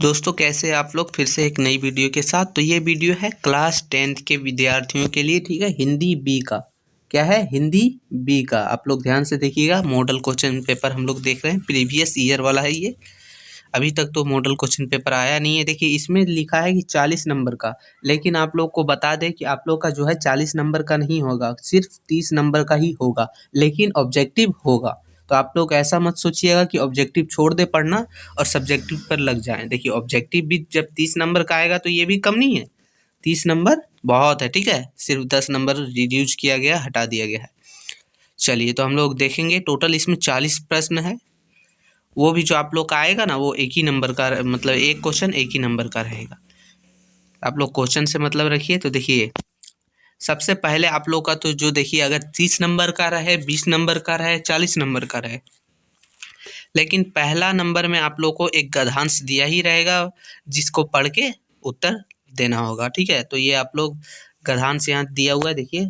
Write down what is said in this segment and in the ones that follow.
दोस्तों कैसे आप लोग फिर से एक नई वीडियो के साथ। तो ये वीडियो है क्लास 10th के विद्यार्थियों के लिए, ठीक है। हिंदी बी का क्या है, हिंदी बी का आप लोग ध्यान से देखिएगा। मॉडल क्वेश्चन पेपर हम लोग देख रहे हैं, प्रीवियस ईयर वाला है ये। अभी तक तो मॉडल क्वेश्चन पेपर आया नहीं है। देखिए इसमें लिखा है कि 40 नंबर का, लेकिन आप लोग को बता दें कि आप लोग का जो है 40 नंबर का नहीं होगा, सिर्फ 30 नंबर का ही होगा, लेकिन ऑब्जेक्टिव होगा। तो आप लोग ऐसा मत सोचिएगा कि ऑब्जेक्टिव छोड़ दे पढ़ना और सब्जेक्टिव पर लग जाएं। देखिए ऑब्जेक्टिव भी जब 30 नंबर का आएगा तो ये भी कम नहीं है, 30 नंबर बहुत है, ठीक है। सिर्फ 10 नंबर रिड्यूस किया गया, हटा दिया गया है। चलिए तो हम लोग देखेंगे, टोटल इसमें 40 प्रश्न है। वो भी जो आप लोग का आएगा ना, वो एक ही नंबर का, मतलब एक क्वेश्चन एक ही नंबर का रहेगा। आप लोग क्वेश्चन से मतलब रखिए। तो देखिए सबसे पहले आप लोग का तो जो देखिए, अगर 30 नंबर का रहे, 20 नंबर का रहे, 40 नंबर का रहे, लेकिन पहला नंबर में आप लोग को एक गद्यांश दिया ही रहेगा, जिसको पढ़ के उत्तर देना होगा, ठीक है। तो ये आप लोग गद्यांश यहाँ दिया हुआ है, देखिए।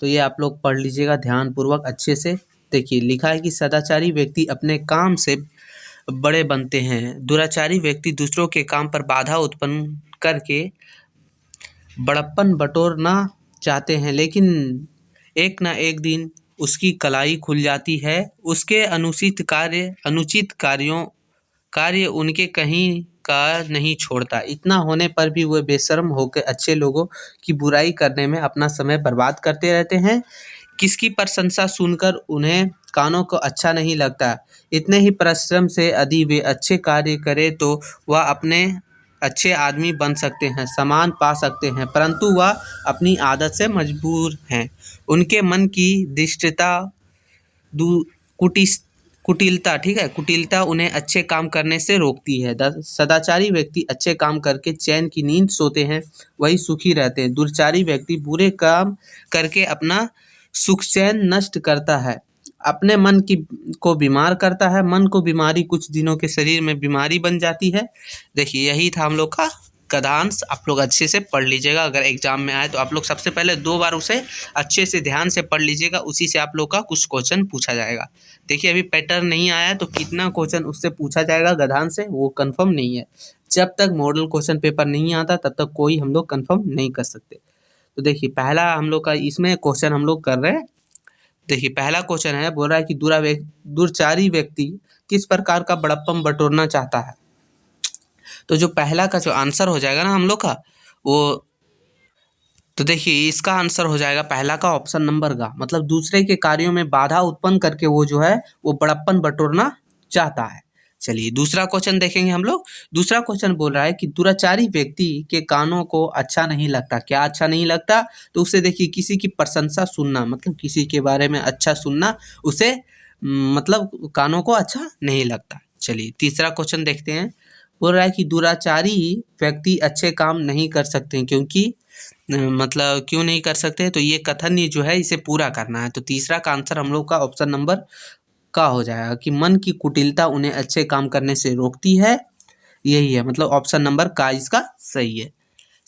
तो ये आप लोग पढ़ लीजिएगा ध्यानपूर्वक अच्छे से। देखिए लिखा है कि सदाचारी व्यक्ति अपने काम से बड़े बनते हैं, दुराचारी व्यक्ति दूसरों के काम पर बाधा उत्पन्न करके बड़प्पन बटोरना चाहते हैं, लेकिन एक ना एक दिन उसकी कलाई खुल जाती है। उसके अनुचित कार्य उनके कहीं का नहीं छोड़ता। इतना होने पर भी वे बेशर्म होकर अच्छे लोगों की बुराई करने में अपना समय बर्बाद करते रहते हैं। किसकी प्रशंसा सुनकर उन्हें कानों को अच्छा नहीं लगता। इतने ही परिश्रम से यदि वे अच्छे कार्य करें तो वह अपने अच्छे आदमी बन सकते हैं, सम्मान पा सकते हैं, परंतु वह अपनी आदत से मजबूर हैं। उनके मन की दुष्टता, दु कुटिस कुटिलता, ठीक है, कुटिलता उन्हें अच्छे काम करने से रोकती है। सदाचारी व्यक्ति अच्छे काम करके चैन की नींद सोते हैं, वही सुखी रहते हैं। दुर्चारी व्यक्ति बुरे काम करके अपना सुख चैन नष्ट करता है, अपने मन को बीमार करता है। मन को बीमारी कुछ दिनों के शरीर में बीमारी बन जाती है। देखिए यही था हम लोग का गद्यांश। आप लोग अच्छे से पढ़ लीजिएगा, अगर एग्जाम में आए तो आप लोग सबसे पहले 2 बार उसे अच्छे से ध्यान से पढ़ लीजिएगा, उसी से आप लोग का कुछ क्वेश्चन पूछा जाएगा। देखिए अभी पैटर्न नहीं आया तो कितना क्वेश्चन उससे पूछा जाएगा गद्यांश से, वो कंफर्म नहीं है। जब तक मॉडल क्वेश्चन पेपर नहीं आता तब तक कोई हम लोग कंफर्म नहीं कर सकते। तो देखिए पहला हम लोग का इसमें क्वेश्चन हम लोग कर रहे हैं। देखिए पहला क्वेश्चन है, बोल रहा है कि दुर्चारी व्यक्ति किस प्रकार का बड़प्पन बटोरना चाहता है। तो जो पहला का जो आंसर हो जाएगा ना हम लोग का, वो तो देखिए इसका आंसर हो जाएगा पहला का ऑप्शन नंबर का, मतलब दूसरे के कार्यों में बाधा उत्पन्न करके वो जो है वो बड़प्पन बटोरना चाहता है। चलिए दूसरा क्वेश्चन देखेंगे हम लोग। दूसरा क्वेश्चन बोल रहा है कि दुराचारी व्यक्ति के कानों को अच्छा नहीं लगता। क्या अच्छा नहीं लगता? तो उसे देखिए किसी की प्रशंसा सुनना, मतलब किसी के बारे में अच्छा सुनना उसे मतलब कानों को अच्छा नहीं लगता। चलिए तीसरा क्वेश्चन देखते हैं। बोल रहा है कि दुराचारी व्यक्ति अच्छे काम नहीं कर सकते, क्योंकि मतलब क्यों नहीं कर सकते, तो ये कथन ये जो है इसे पूरा करना है। तो तीसरा का आंसर हम लोग का ऑप्शन नंबर का हो जाएगा कि मन की कुटिलता उन्हें अच्छे काम करने से रोकती है। यही है, मतलब ऑप्शन नंबर का इसका सही है।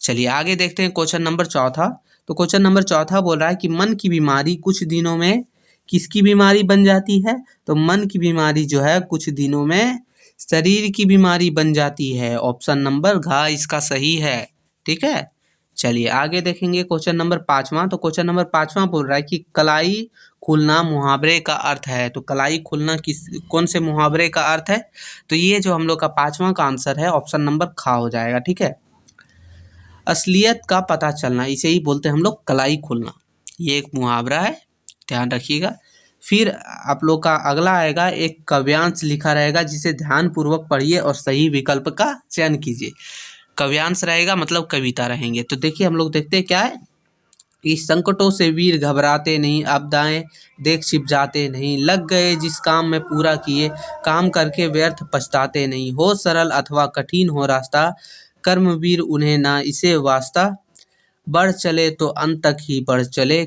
चलिए आगे देखते हैं क्वेश्चन नंबर चौथा। तो क्वेश्चन नंबर चौथा बोल रहा है कि मन की बीमारी कुछ दिनों में किसकी बीमारी बन जाती है। तो मन की बीमारी जो है कुछ दिनों में शरीर की बीमारी बन जाती है। ऑप्शन नंबर घ इसका सही है, ठीक है। चलिए आगे देखेंगे क्वेश्चन नंबर 5वां। तो क्वेश्चन नंबर 5वां बोल रहा है कि कलाई खुलना मुहावरे का अर्थ है। तो कलाई खुलना कौन से मुहावरे का अर्थ है? तो ये जो हम लोग का 5वां का आंसर है ऑप्शन नंबर ख हो जाएगा, ठीक है। असलियत का पता चलना, इसे ही बोलते हैं हम लोग कलाई खुलना। ये एक मुहावरा है, ध्यान रखिएगा। फिर आप लोग का अगला आएगा, एक काव्यांश लिखा रहेगा जिसे ध्यानपूर्वक पढ़िए और सही विकल्प का चयन कीजिए। काव्यांश रहेगा मतलब कविता रहेंगे। तो देखिए हम लोग देखते हैं क्या है कि संकटों से वीर घबराते नहीं, आपदाएं देख छिप जाते नहीं, लग गए जिस काम में पूरा किए, काम करके व्यर्थ पछताते नहीं। हो सरल अथवा कठिन हो रास्ता, कर्मवीर उन्हें ना इसे वास्ता, बढ़ चले तो अंत तक ही बढ़ चले,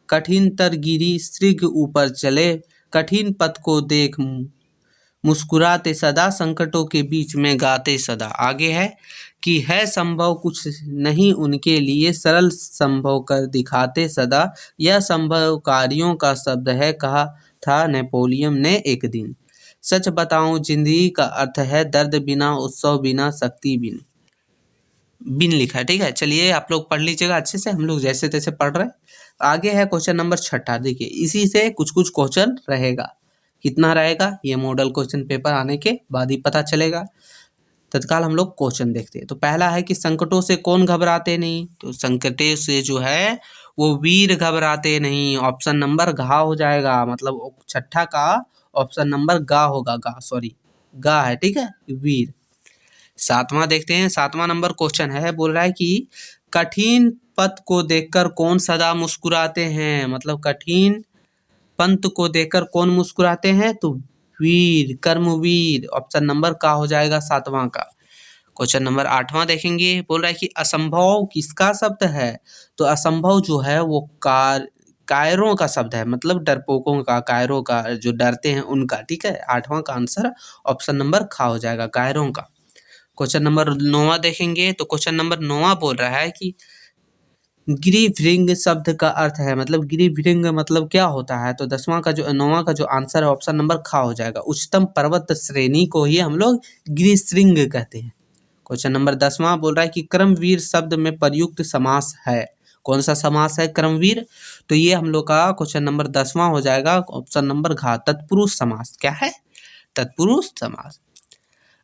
कठिन तर गिरी श्रृंग ऊपर चले, कठिन पथ को देख मुस्कुराते सदा, संकटों के बीच में गाते सदा। आगे है कि है संभव कुछ नहीं उनके लिए, सरल संभव कर दिखाते सदा, यह संभव कार्यों का शब्द है, कहा था नेपोलियन ने एक दिन। सच बताऊं जिंदगी का अर्थ है दर्द बिना उत्सव बिना शक्ति बिन। बिन लिखा है, ठीक है। चलिए आप लोग पढ़ लीजिएगा अच्छे से, हम लोग जैसे तैसे पढ़ रहे हैं। आगे है क्वेश्चन नंबर 6। देखिए इसी से कुछ कुछ क्वेश्चन रहेगा। कितना रहेगा ये मॉडल क्वेश्चन पेपर आने के बाद ही पता चलेगा। तत्काल हम लोग क्वेश्चन देखते हैं। तो पहला है कि संकटों से कौन घबराते नहीं, तो संकटे से जो है वो वीर घबराते नहीं। ऑप्शन नंबर घा हो जाएगा, मतलब छठा का ऑप्शन नंबर गा होगा, गा सॉरी गा है, ठीक है, वीर। 7वां देखते हैं। 7वां नंबर क्वेश्चन है, बोल रहा है कि कठिन पथ को देखकर कौन सदा मुस्कुराते हैं, मतलब कठिन पंथ को देखकर कौन मुस्कुराते हैं, तो वीर, कर्मवीर। ऑप्शन नंबर का हो जाएगा 7वां का। क्वेश्चन नंबर 8वां देखेंगे, बोल रहा है कि असंभव किसका शब्द है, तो असंभव जो है वो कायरों का शब्द है, मतलब डरपोकों का, कायरों का, जो डरते हैं उनका, ठीक है। 8वां का आंसर ऑप्शन नंबर खा हो जाएगा, कायरों का। क्वेश्चन नंबर 9वां देखेंगे, तो क्वेश्चन नंबर 9वां बोल रहा है कि गिरिभृंग शब्द का अर्थ है, मतलब गिरिभृंग मतलब क्या होता है, तो 9वां का जो आंसर है ऑप्शन नंबर खा हो जाएगा। उच्चतम पर्वत श्रेणी को ही हम लोग गिरिशृंग कहते हैं। क्वेश्चन नंबर 10वां बोल रहा है कि कर्मवीर शब्द में प्रयुक्त समास है, कौन सा समास है कर्मवीर, तो ये हम लोग का क्वेश्चन नंबर 10वां हो जाएगा, ऑप्शन नंबर घा, तत्पुरुष समास। क्या है, तत्पुरुष समास।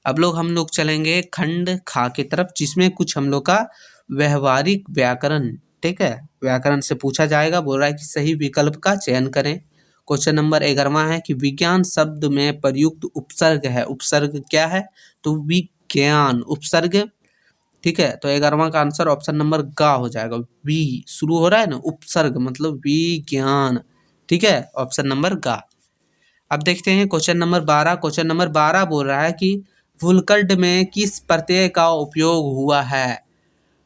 अब हम लोग चलेंगे खंड खा की तरफ, जिसमें कुछ हम लोग का व्यवहारिक व्याकरण, ठीक है, व्याकरण से पूछा जाएगा। बोल रहा है कि सही विकल्प का चयन करें। क्वेश्चन नंबर 11वां है कि विज्ञान शब्द में प्रयुक्त उपसर्ग है, उपसर्ग क्या है, तो विज्ञान उपसर्ग, ठीक है। तो 11वां का आंसर ऑप्शन नंबर गा हो जाएगा, वी शुरू हो रहा है ना, उपसर्ग मतलब विज्ञान, ठीक है, ऑप्शन नंबर गा। अब देखते हैं क्वेश्चन नंबर 12। क्वेश्चन नंबर 12 बोल रहा है कि वुलकर्ड में किस प्रत्यय का उपयोग हुआ है,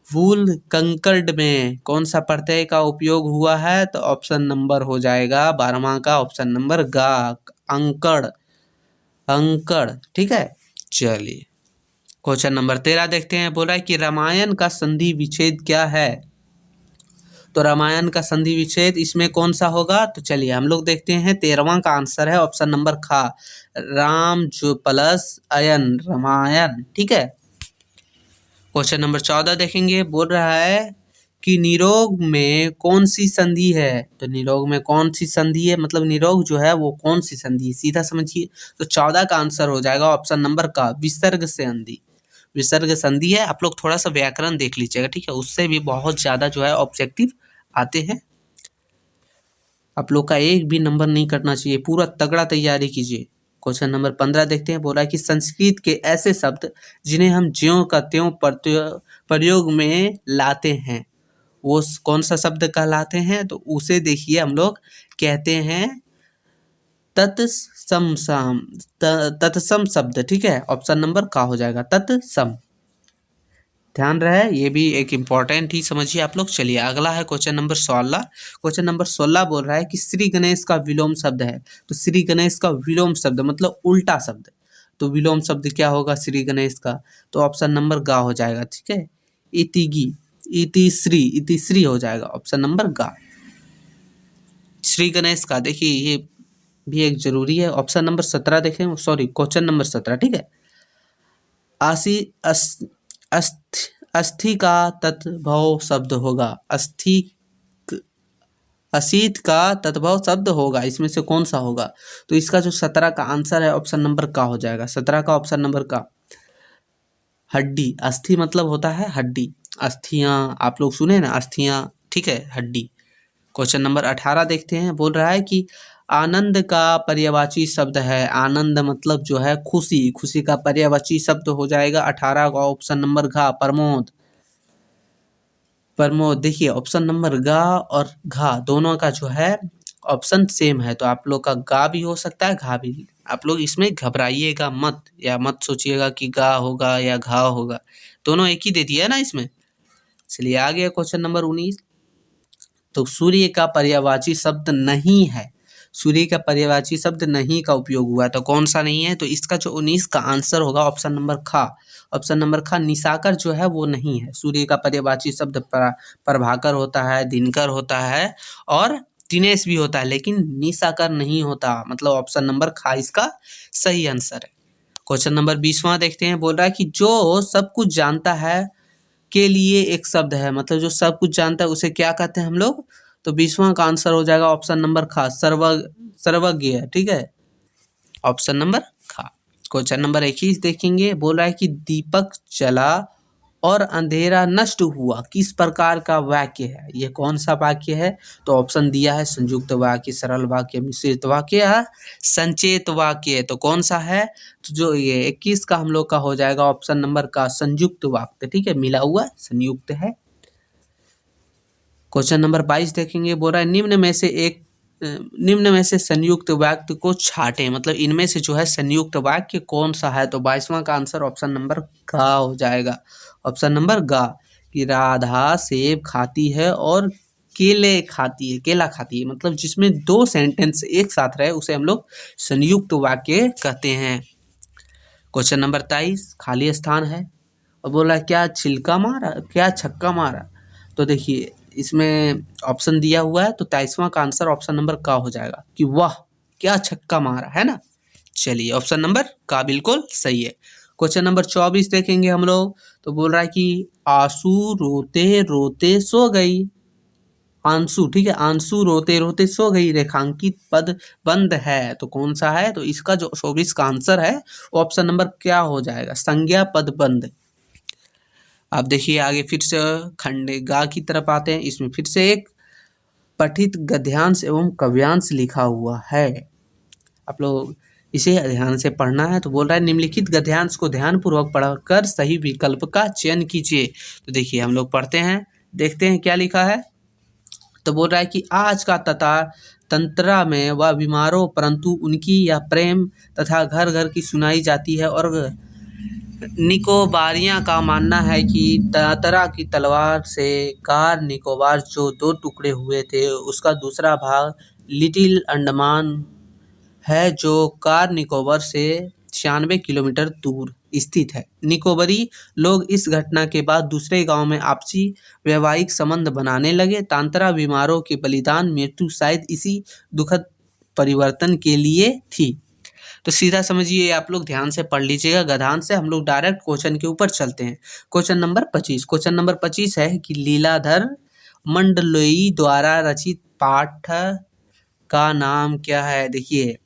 वूल कंकर्ड में कौन सा प्रत्यय का उपयोग हुआ है, तो ऑप्शन नंबर हो जाएगा 12वां का ऑप्शन नंबर गा, अंकड़, अंकड़, ठीक है। चलिए क्वेश्चन नंबर 13 देखते हैं। बोल रहा है कि रामायण का संधि विच्छेद क्या है, तो रामायण का संधि विच्छेद इसमें कौन सा होगा, तो चलिए हम लोग देखते हैं। 13वां का आंसर है ऑप्शन नंबर खा, राम जो प्लस अयन, रामायण, ठीक है। क्वेश्चन नंबर 14 देखेंगे। बोल रहा है कि निरोग में कौन सी संधि है, तो निरोग में कौन सी संधि है, मतलब निरोग जो है वो कौन सी संधि है, सीधा समझिए। तो 14 का आंसर हो जाएगा ऑप्शन नंबर का, विसर्ग संधि, विसर्ग संधि है। आप लोग थोड़ा सा व्याकरण देख लीजिएगा, ठीक है, उससे भी बहुत ज्यादा जो है ऑब्जेक्टिव आते हैं। आप लोग का एक भी नंबर नहीं कटना चाहिए, पूरा तगड़ा तैयारी कीजिए। क्वेश्चन नंबर 15 देखते हैं। बोला है कि संस्कृत के ऐसे शब्द जिन्हें हम ज्यों का त्यों प्रयोग में लाते हैं, वो कौन सा शब्द कहलाते हैं, तो उसे देखिए हम लोग कहते हैं तत्सम, तत्सम शब्द, ठीक है। ऑप्शन नंबर का हो जाएगा तत्सम, ध्यान रहे, ये भी एक इम्पॉर्टेंट ही समझिए आप लोग। चलिए अगला है क्वेश्चन नंबर 16। क्वेश्चन नंबर 16 बोल रहा है कि श्री गणेश का विलोम शब्द है, तो श्री गणेश का विलोम शब्द मतलब उल्टा शब्द, तो विलोम शब्द क्या होगा श्री गणेश का, तो ऑप्शन नंबर गा हो जाएगा, ठीक है। इतिगी, इतिश्री हो जाएगा, ऑप्शन नंबर गा। श्री गणेश का देखिए ये भी एक जरूरी है। ऑप्शन नंबर 17 देखें, सॉरी क्वेश्चन नंबर 17, ठीक है। आशी अस्थि का तत्भव शब्द होगा, असित का तत्भव शब्द होगा, इसमें से कौन सा होगा, तो इसका जो 17 का आंसर है ऑप्शन नंबर का हो जाएगा, 17 का ऑप्शन नंबर का, हड्डी। अस्थि मतलब होता है हड्डी, अस्थियां आप लोग सुने ना, अस्थियां, ठीक है, हड्डी। क्वेश्चन नंबर 18 देखते हैं। बोल रहा है कि आनंद का पर्यायवाची शब्द है, आनंद मतलब जो है खुशी, खुशी का पर्यायवाची शब्द हो जाएगा 18 का ऑप्शन नंबर घा, प्रमोद, प्रमोद। देखिए ऑप्शन नंबर गा और घा दोनों का जो है ऑप्शन सेम है, तो आप लोग का गा भी हो सकता है, घा भी। आप लोग इसमें घबराइएगा मत, या मत सोचिएगा कि गा होगा या घा होगा, दोनों एक ही दे दिया है ना इसमें। चलिए आ गया क्वेश्चन नंबर 19। तो सूर्य का पर्यायवाची शब्द नहीं है, सूर्य का पर्यायवाची शब्द नहीं का उपयोग हुआ है, तो कौन सा नहीं है, तो इसका जो 19 का आंसर होगा ऑप्शन नंबर खा, ऑप्शन नंबर खा, निशाकर जो है वो नहीं है। सूर्य का पर्यायवाची शब्द प्रभाकर होता है, दिनकर होता है और नेस्टीनेस भी होता है लेकिन निशाकर नहीं होता, मतलब ऑप्शन नंबर खा इसका सही आंसर है। क्वेश्चन नंबर 20वां देखते हैं। बोल रहा है कि जो सब कुछ जानता है के लिए एक शब्द है, मतलब जो सब कुछ जानता है उसे क्या कहते हैं हम लोग? तो 20वां का आंसर हो जाएगा ऑप्शन नंबर खा, सर्वज्ञ, ठीक है, ऑप्शन नंबर खा। क्वेश्चन नंबर 21 देखेंगे। बोल रहा है कि दीपक जला और अंधेरा नष्ट हुआ, किस प्रकार का वाक्य है? ये कौन सा वाक्य है? तो ऑप्शन दिया है संयुक्त वाक्य, सरल वाक्य, मिश्रित वाक्य या संचेत वाक्य। तो कौन सा है? तो जो ये 21 का हम लोग का हो जाएगा ऑप्शन नंबर का संयुक्त वाक्य, ठीक है, मिला हुआ संयुक्त है। क्वेश्चन नंबर 22 देखेंगे। बोल रहा है निम्न में से संयुक्त वाक्य को छाटें, मतलब इनमें से जो है संयुक्त वाक्य कौन सा है? तो 22वां का आंसर ऑप्शन नंबर गा हो जाएगा, ऑप्शन नंबर गा, कि राधा सेब खाती है और केला खाती है, मतलब जिसमें दो सेंटेंस एक साथ रहे उसे हम लोग संयुक्त वाक्य कहते हैं। क्वेश्चन नंबर 23 खाली स्थान है और बोल रहा है क्या छक्का मारा। तो देखिए इसमें ऑप्शन दिया हुआ है, तो 23वां का आंसर ऑप्शन नंबर का हो जाएगा कि वाह क्या छक्का मारा, है ना। चलिए ऑप्शन नंबर का बिल्कुल सही है। क्वेश्चन नंबर 24 देखेंगे हम लोग। तो बोल रहा है कि आंसू रोते रोते सो गई, आंसू, ठीक है, आंसू रोते रोते सो गई, रेखांकित पद बंद है, तो कौन सा है? तो इसका जो 24 का आंसर है ऑप्शन नंबर क्या हो जाएगा? संज्ञा पद बंद। अब देखिए आगे फिर से खंड गा की तरफ आते हैं। इसमें फिर से एक पठित गद्यांश एवं काव्यांश लिखा हुआ है, आप लोग इसे ध्यान से पढ़ना है। तो बोल रहा है निम्नलिखित गद्यांश को ध्यानपूर्वक पढ़कर सही विकल्प का चयन कीजिए। तो देखिए हम लोग पढ़ते हैं, देखते हैं क्या लिखा है। तो बोल रहा है कि आज का तंत्रा में वह बीमारों परंतु उनकी यह प्रेम तथा घर घर की सुनाई जाती है, और निकोबारियां का मानना है कि तातरा की तलवार से कार निकोबार जो दो टुकड़े हुए थे उसका दूसरा भाग लिटिल अंडमान है जो कार निकोबार से 96 किलोमीटर दूर स्थित है। निकोबारी लोग इस घटना के बाद दूसरे गांव में आपसी वैवाहिक संबंध बनाने लगे। तांत्रा बीमारों के बलिदान मृत्यु शायद इसी दुखद परिवर्तन के लिए थी। तो सीधा समझिए, आप लोग ध्यान से पढ़ लीजिएगा गद्यांश से। हम लोग डायरेक्ट क्वेश्चन के ऊपर चलते हैं। Question number 25। क्वेश्चन नंबर 25 है कि लीलाधर मंडलोई द्वारा रचित पाठ का नाम क्या है? देखिए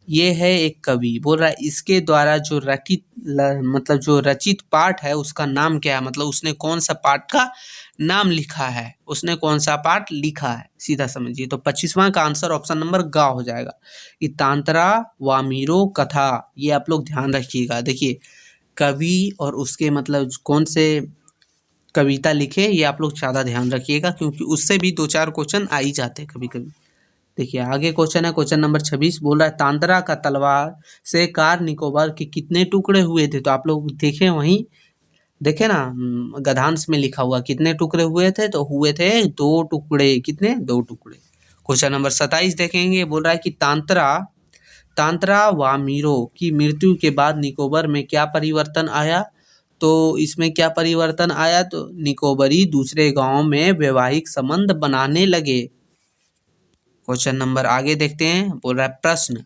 ये है एक कवि, बोल रहा है इसके द्वारा जो मतलब जो रचित पाठ है उसका नाम क्या है, मतलब उसने कौन सा पाठ का नाम लिखा है, उसने कौन सा पाठ लिखा है, सीधा समझिए। तो 25वां का आंसर ऑप्शन नंबर गा हो जाएगा कि तांत्रा वामीरो कथा। ये आप लोग ध्यान रखिएगा। देखिए कवि और उसके मतलब कौन से कविता लिखे, ये आप लोग ज़्यादा ध्यान रखिएगा क्योंकि उससे भी 2-4 क्वेश्चन आ ही जाते हैं कभी कभी। देखिए आगे क्वेश्चन है, क्वेश्चन नंबर 26 बोल रहा है तांत्रा का तलवार से कार निकोबार के कितने टुकड़े हुए थे? तो आप लोग देखें वहीं देखे ना, गद्यांश में लिखा हुआ कितने टुकड़े हुए थे, तो हुए थे 2 टुकड़े। कितने? 2 टुकड़े। क्वेश्चन नंबर 27 देखेंगे। बोल रहा है कि तांत्रा वामीरो की मृत्यु के बाद निकोबार में क्या परिवर्तन आया? तो इसमें क्या परिवर्तन आया? तो निकोबारी दूसरे गांव में वैवाहिक संबंध बनाने लगे। क्वेश्चन नंबर आगे देखते हैं। बोल रहा है प्रश्न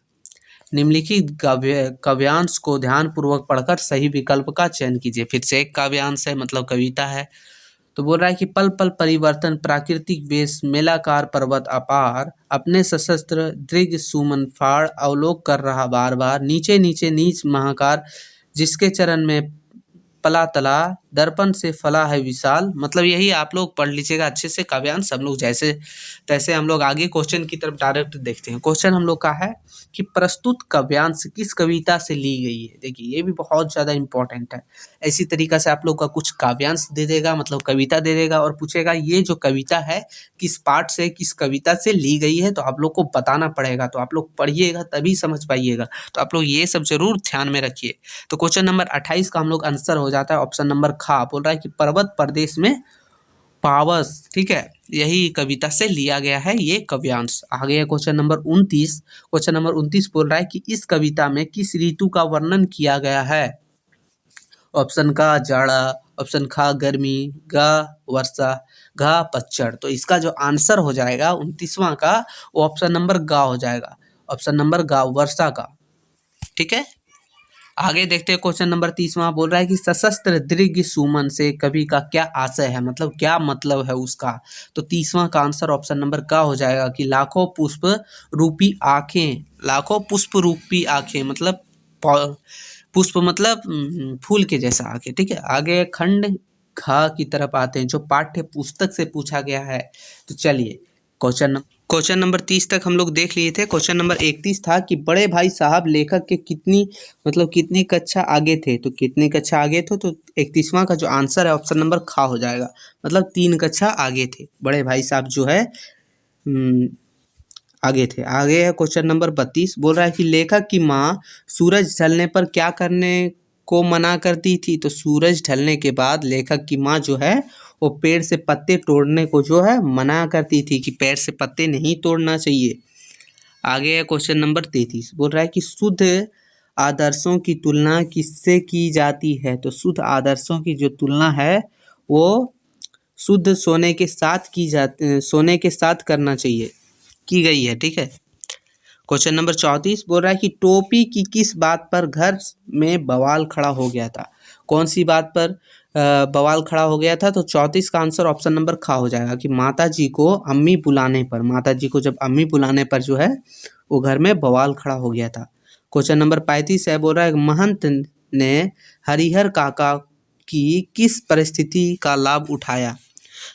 निम्नलिखित काव्यांश को ध्यानपूर्वक पढ़कर सही विकल्प का चयन कीजिए। फिर से एक काव्यांश है, मतलब कविता है। तो बोल रहा है कि पल पल परिवर्तन प्राकृतिक वेश मेलाकार पर्वत अपार अपने सशस्त्र दृग सुमन फाड़ अवलोक कर रहा बार बार नीचे नीचे नीच महाकार जिसके चरण में पला तला दर्पण से फला है विशाल। मतलब यही आप लोग पढ़ लीजिएगा अच्छे से काव्यांश। हम लोग जैसे तैसे हम लोग आगे क्वेश्चन की तरफ डायरेक्ट देखते हैं। क्वेश्चन हम लोग का है कि प्रस्तुत काव्यांश किस कविता से ली गई है? देखिए ये भी बहुत ज़्यादा इंपॉर्टेंट है। ऐसी तरीका से आप लोग का कुछ काव्यांश दे देगा, मतलब कविता दे देगा और पूछेगा ये जो कविता है किस पाठ से, किस कविता से ली गई है, तो आप लोग को बताना पड़ेगा। तो आप लोग पढ़िएगा तभी समझ पाइएगा। तो आप लोग ये सब जरूर ध्यान में रखिए। तो क्वेश्चन नंबर 28 का हम लोग आंसर हो जाता है ऑप्शन नंबर खा। बोल रहा है कि पर्वत प्रदेश में पावस, ठीक है, यही कविता से लिया गया है ये काव्यांश। आ गया क्वेश्चन नंबर 29। क्वेश्चन नंबर 29 बोल रहा है कि इस कविता में किस ऋतु का वर्णन किया गया है? ऑप्शन का जाड़ा, ऑप्शन खा गर्मी, गा वर्षा, घा पतझड़। तो इसका जो आंसर हो जाएगा 29वां का, वो ऑप्शन नंबर गा हो जाएगा, ऑप्शन नंबर गा वर्षा का। ठीक है, आगे देखते हैं क्वेश्चन नंबर 30वां। बोल रहा है कि सशस्त्र दीर्घ सुमन से कवि का क्या आशय है, मतलब क्या मतलब है उसका। तो 30वां का आंसर ऑप्शन नंबर का हो जाएगा कि लाखों पुष्प रूपी आंखें, लाखों पुष्प रूपी आंखें मतलब पुष्प मतलब फूल के जैसा आंखें। ठीक है, आगे खंड खा की तरफ आते हैं जो पाठ्य पुस्तक से पूछा गया है। तो चलिए क्वेश्चन नंबर 30 तक हम लोग देख लिए थे। क्वेश्चन नंबर 31 था कि बड़े भाई साहब लेखक के कितनी कक्षा आगे थे। तो कितनी कक्षा आगे थे, तो 31वां का जो आंसर है ऑप्शन नंबर खा हो जाएगा, मतलब 3 कक्षा आगे थे बड़े भाई साहब जो है आगे थे। आगे है क्वेश्चन नंबर 32। बोल रहा है कि लेखक की माँ सूरज ढलने पर क्या करने को मना करती थी। तो सूरज ढलने के बाद लेखक की माँ जो है वो पेड़ से पत्ते तोड़ने को जो है मना करती थी कि पेड़ से पत्ते नहीं तोड़ना चाहिए। आगे है क्वेश्चन नंबर 33। बोल रहा है कि शुद्ध आदर्शों की तुलना किससे की जाती है। तो शुद्ध आदर्शों की जो तुलना है वो शुद्ध सोने के साथ करना चाहिए, की गई है। ठीक है, क्वेश्चन नंबर 34 बोल रहा है कि टोपी की किस बात पर घर में बवाल खड़ा हो गया था। कौन सी बात पर बवाल खड़ा हो गया था। तो 34 का आंसर ऑप्शन नंबर खा हो जाएगा कि माता जी को अम्मी बुलाने पर, माता जी को जब अम्मी बुलाने पर जो है वो घर में बवाल खड़ा हो गया था। क्वेश्चन नंबर 35 है, बोल रहा है महंत ने हरिहर काका की किस परिस्थिति का लाभ उठाया।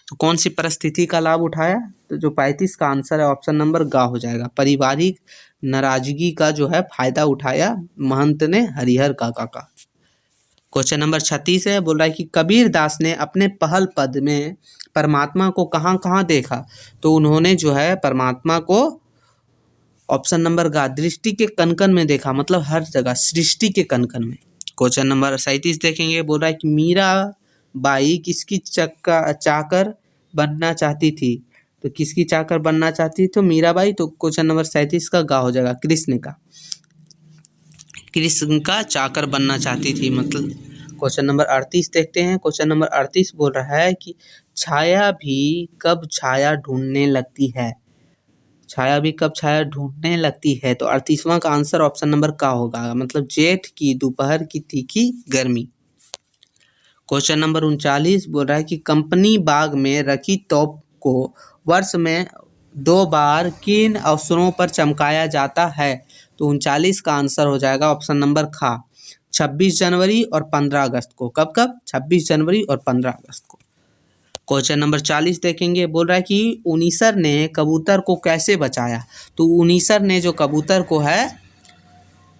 तो कौन सी परिस्थिति का लाभ उठाया। तो जो 35 का आंसर है ऑप्शन नंबर गा हो जाएगा, पारिवारिक नाराजगी का जो है फायदा उठाया महंत ने हरिहर काका का। क्वेश्चन नंबर 36 है, बोल रहा है कि कबीर दास ने अपने पहल पद में परमात्मा को कहाँ कहाँ देखा। तो उन्होंने जो है परमात्मा को ऑप्शन नंबर गा दृष्टि के कनकन में देखा, मतलब हर जगह सृष्टि के कनकन में। क्वेश्चन नंबर 37 देखेंगे। बोल रहा है कि मीरा बाई किसकी चाकर बनना चाहती थी। तो किसकी चाकर बनना चाहती थी, तो मीराबाई। तो क्वेश्चन नंबर 37 का गा हो जाएगा कृष्ण का, कृष्ण का चाकर बनना चाहती थी मतलब। क्वेश्चन नंबर 38 देखते हैं। क्वेश्चन नंबर 38 बोल रहा है कि छाया भी कब छाया ढूंढने लगती है। छाया भी कब छाया ढूंढने लगती है। तो 38वां का आंसर ऑप्शन नंबर का होगा, मतलब जेठ की दोपहर की तीखी गर्मी। क्वेश्चन नंबर 39 बोल रहा है कि कंपनी बाग में रखी तोप को वर्ष में 2 बार किन अवसरों पर चमकाया जाता है। तो 39 का आंसर हो जाएगा ऑप्शन नंबर खा 26 जनवरी और 15 अगस्त को। कब कब, 26 जनवरी और 15 अगस्त को। क्वेश्चन नंबर 40 देखेंगे। बोल रहा है कि उनीसर ने कबूतर को कैसे बचाया। तो उनीसर ने जो कबूतर को है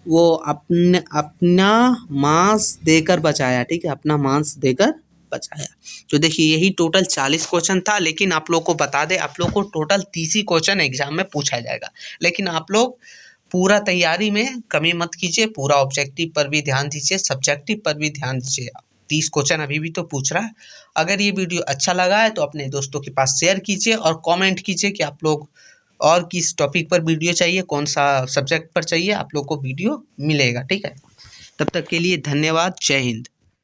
वो अपना मांस देकर बचाया। ठीक है, अपना मांस देकर बचाया। तो देखिए यही टोटल 40 क्वेश्चन था, लेकिन आप लोग को बता दें आप लोग को टोटल 30 ही क्वेश्चन एग्जाम में पूछा जाएगा। लेकिन आप लोग पूरा तैयारी में कमी मत कीजिए, पूरा ऑब्जेक्टिव पर भी ध्यान दीजिए, सब्जेक्टिव पर भी ध्यान दीजिए। 30 क्वेश्चन अभी भी तो पूछ रहा है। अगर ये वीडियो अच्छा लगा है तो अपने दोस्तों के पास शेयर कीजिए और कमेंट कीजिए कि आप लोग और किस टॉपिक पर वीडियो चाहिए, कौन सा सब्जेक्ट पर चाहिए, आप लोग को वीडियो मिलेगा। ठीक है, तब तक के लिए धन्यवाद, जय हिंद।